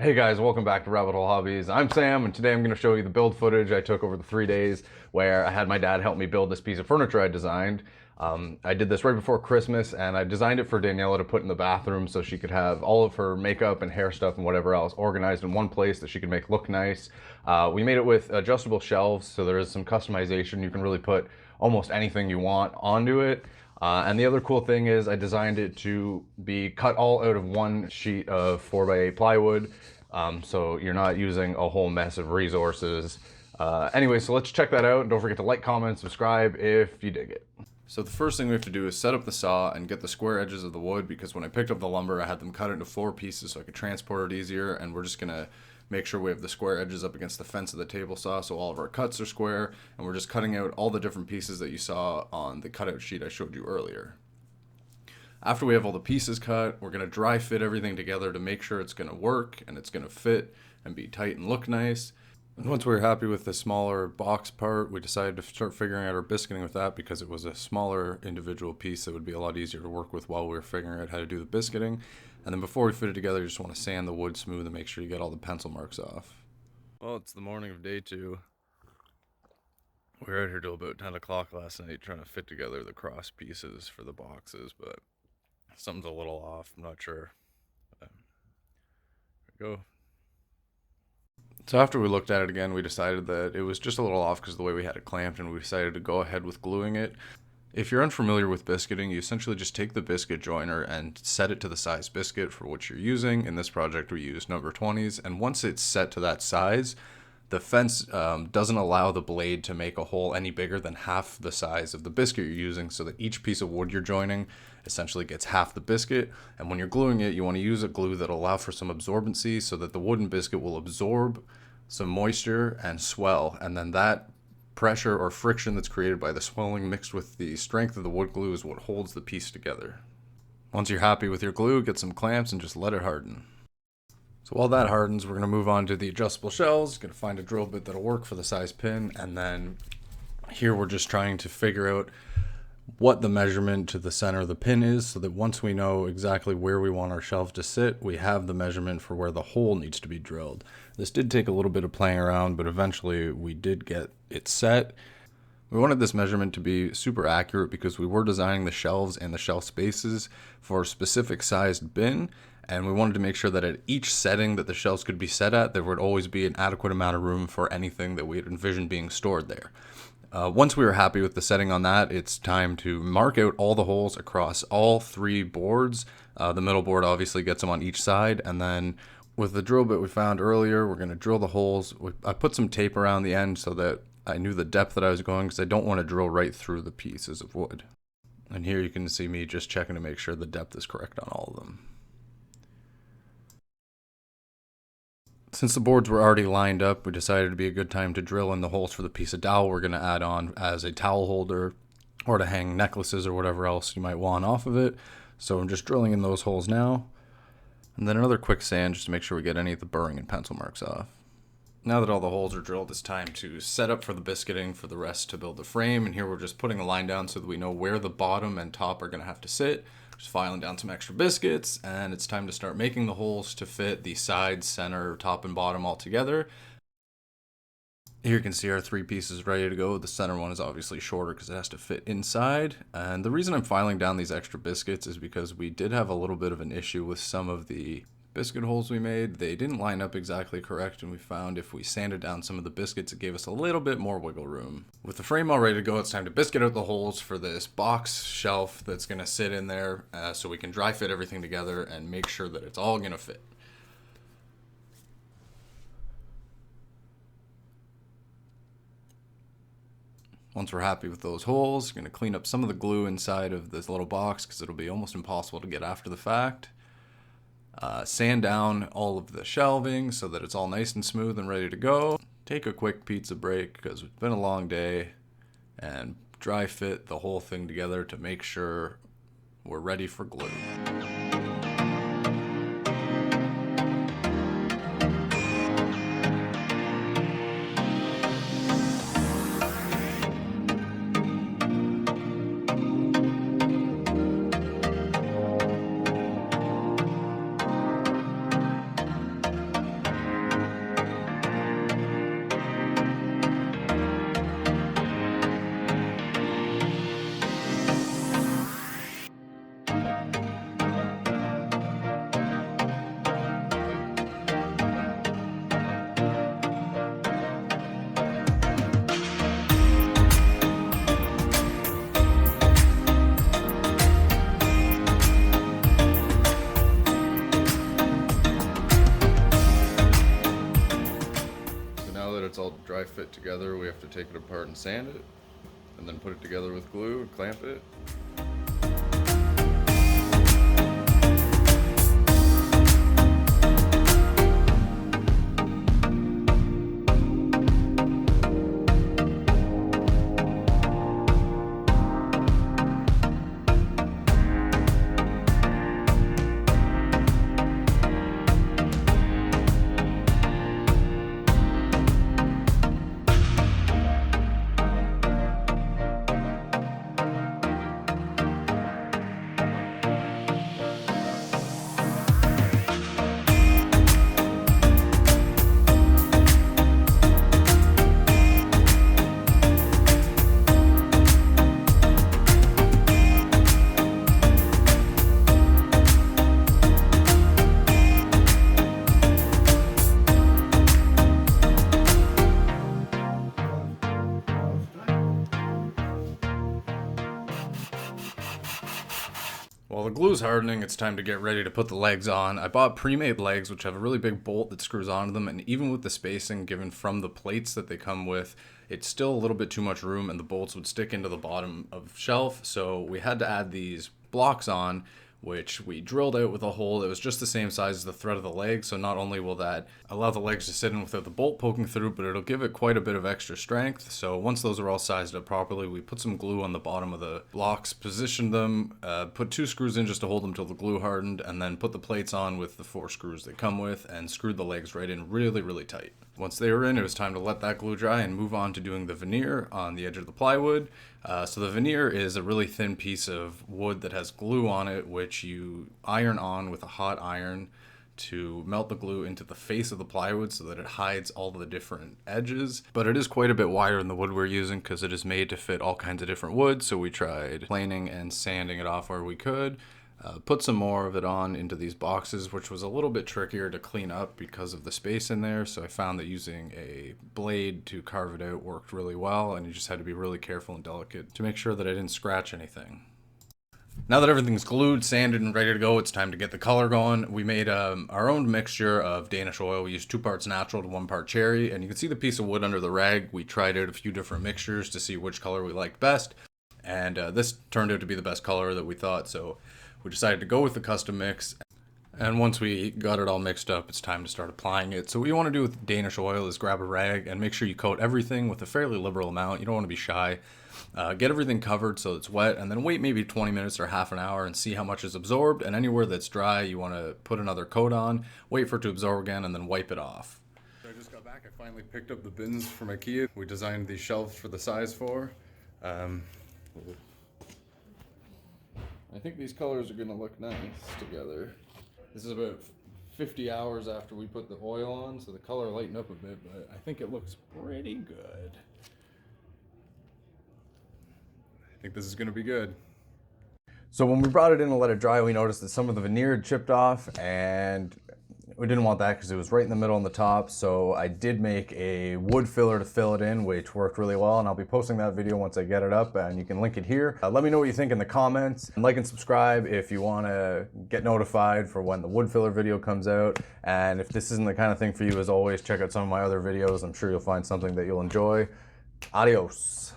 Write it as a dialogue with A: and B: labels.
A: Hey guys, welcome back to Rabbit Hole Hobbies. I'm Sam, and today I'm going to show you the build footage I took over the 3 days where I had my dad help me build this piece of furniture I designed. I did this right before Christmas, and I designed it for Daniela to put in the bathroom so she could have all of her makeup and hair stuff and whatever else organized in one place that she could make look nice. We made it with adjustable shelves, so there is some customization. You can really put almost anything you want onto it. And the other cool thing is I designed it to be cut all out of one sheet of 4x8 plywood, so you're not using a whole mess of resources. Anyway, so let's check that out. Don't forget to like, comment, subscribe if you dig it. So the first thing we have to do is set up the saw and get the square edges of the wood, because when I picked up the lumber I had them cut into 4 pieces so I could transport it easier, and we're just gonna make sure we have the square edges up against the fence of the table saw so all of our cuts are square, and we're just cutting out all the different pieces that you saw on the cutout sheet I showed you earlier. After we have all the pieces cut, we're going to dry fit everything together to make sure it's going to work and it's going to fit and be tight and look nice. And once we were happy with the smaller box part, we decided to start figuring out our biscuiting with that, because it was a smaller individual piece that would be a lot easier to work with while we were figuring out how to do the biscuiting. And then before we fit it together, you just want to sand the wood smooth and make sure you get all the pencil marks off. Well, it's the morning of day 2. We were out here till about 10 o'clock last night trying to fit together the cross pieces for the boxes, but something's a little off. I'm not sure. There we go. So after we looked at it again, we decided that it was just a little off because of the way we had it clamped, and we decided to go ahead with gluing it. If you're unfamiliar with biscuiting, you essentially just take the biscuit joiner and set it to the size biscuit for what you're using. In this project, we use number 20s, and once it's set to that size, the fence doesn't allow the blade to make a hole any bigger than half the size of the biscuit you're using, so that each piece of wood you're joining essentially gets half the biscuit. And when you're gluing it, you want to use a glue that'll allow for some absorbency so that the wooden biscuit will absorb some moisture and swell, and then that pressure or friction that's created by the swelling mixed with the strength of the wood glue is what holds the piece together. Once you're happy with your glue, get some clamps and just let it harden. So while that hardens, we're going to move on to the adjustable shelves. Going to find a drill bit that'll work for the size pin, and then here we're just trying to figure out what the measurement to the center of the pin is, so that once we know exactly where we want our shelf to sit, we have the measurement for where the hole needs to be drilled. This did take a little bit of playing around, but eventually we did get it set. We wanted this measurement to be super accurate because we were designing the shelves and the shelf spaces for a specific sized bin, and we wanted to make sure that at each setting that the shelves could be set at, there would always be an adequate amount of room for anything that we had envisioned being stored there. Once we were happy with the setting on that, it's time to mark out all the holes across all 3 boards. The middle board obviously gets them on each side, and then with the drill bit we found earlier, we're going to drill the holes. I put some tape around the end so that I knew the depth that I was going, because I don't want to drill right through the pieces of wood. And here you can see me just checking to make sure the depth is correct on all of them. Since the boards were already lined up, we decided it'd be a good time to drill in the holes for the piece of dowel we're going to add on as a towel holder, or to hang necklaces or whatever else you might want off of it. So I'm just drilling in those holes now. And then another quick sand just to make sure we get any of the burring and pencil marks off. Now that all the holes are drilled, it's time to set up for the biscuiting for the rest to build the frame. And here we're just putting a line down so that we know where the bottom and top are going to have to sit. Just filing down some extra biscuits, and it's time to start making the holes to fit the sides, center, top, and bottom all together. Here you can see our 3 pieces ready to go. The center one is obviously shorter because it has to fit inside. And the reason I'm filing down these extra biscuits is because we did have a little bit of an issue with some of the biscuit holes we made. They didn't line up exactly correct, and we found if we sanded down some of the biscuits, it gave us a little bit more wiggle room. With the frame all ready to go, it's time to biscuit out the holes for this box shelf that's going to sit in there, so we can dry fit everything together and make sure that it's all going to fit. Once we're happy with those holes, we're going to clean up some of the glue inside of this little box because it'll be almost impossible to get after the fact. Sand down all of the shelving so that it's all nice and smooth and ready to go. Take a quick pizza break because it's been a long day, and dry fit the whole thing together to make sure we're ready for glue. it's all dry fit together, we have to take it apart and sand it, and then put it together with glue and clamp it. While the glue's hardening, it's time to get ready to put the legs on. I bought pre-made legs, which have a really big bolt that screws onto them, and even with the spacing given from the plates that they come with, it's still a little bit too much room and the bolts would stick into the bottom of the shelf, so we had to add these blocks on, which we drilled out with a hole that was just the same size as the thread of the leg, so not only will that allow the legs to sit in without the bolt poking through, but it'll give it quite a bit of extra strength. So once those are all sized up properly, we put some glue on the bottom of the blocks, positioned them, put 2 screws in just to hold them till the glue hardened, and then put the plates on with the 4 screws they come with, and screwed the legs right in really tight. Once they were in, it was time to let that glue dry and move on to doing the veneer on the edge of the plywood. So the veneer is a really thin piece of wood that has glue on it, which you iron on with a hot iron to melt the glue into the face of the plywood so that it hides all the different edges. But it is quite a bit wider than the wood we're using because it is made to fit all kinds of different wood. So we tried planing and sanding it off where we could. Put some more of it on into these boxes, which was a little bit trickier to clean up because of the space in there. So I found that using a blade to carve it out worked really well, and you just had to be really careful and delicate to make sure that I didn't scratch anything. Now that everything's glued, sanded, and ready to go, it's time to get the color going. We made our own mixture of Danish oil. We used 2 parts natural to 1 part cherry, and you can see the piece of wood under the rag. We tried out a few different mixtures to see which color we liked best, and this turned out to be the best color that we thought, so we decided to go with the custom mix. And once we got it all mixed up, it's time to start applying it. So what you want to do with Danish oil is grab a rag and make sure you coat everything with a fairly liberal amount. You don't want to be shy. Get everything covered so it's wet, and then wait maybe 20 minutes or half an hour and see how much is absorbed. And anywhere that's dry, you want to put another coat on, wait for it to absorb again, and then wipe it off. I just got back. I finally picked up the bins from Ikea. We designed these shelves for the size 4. I think these colors are gonna look nice together. This is about 50 hours after we put the oil on, so the color lightened up a bit, but I think it looks pretty good. I think this is gonna be good. So when we brought it in to let it dry, we noticed that some of the veneer had chipped off, and we didn't want that because it was right in the middle on the top. So I did make a wood filler to fill it in, which worked really well, and I'll be posting that video once I get it up, and you can link it here. Let me know what you think in the comments, and like and subscribe if you want to get notified for when the wood filler video comes out. And if this isn't the kind of thing for you, as always, check out some of my other videos. I'm sure you'll find something that you'll enjoy. Adios.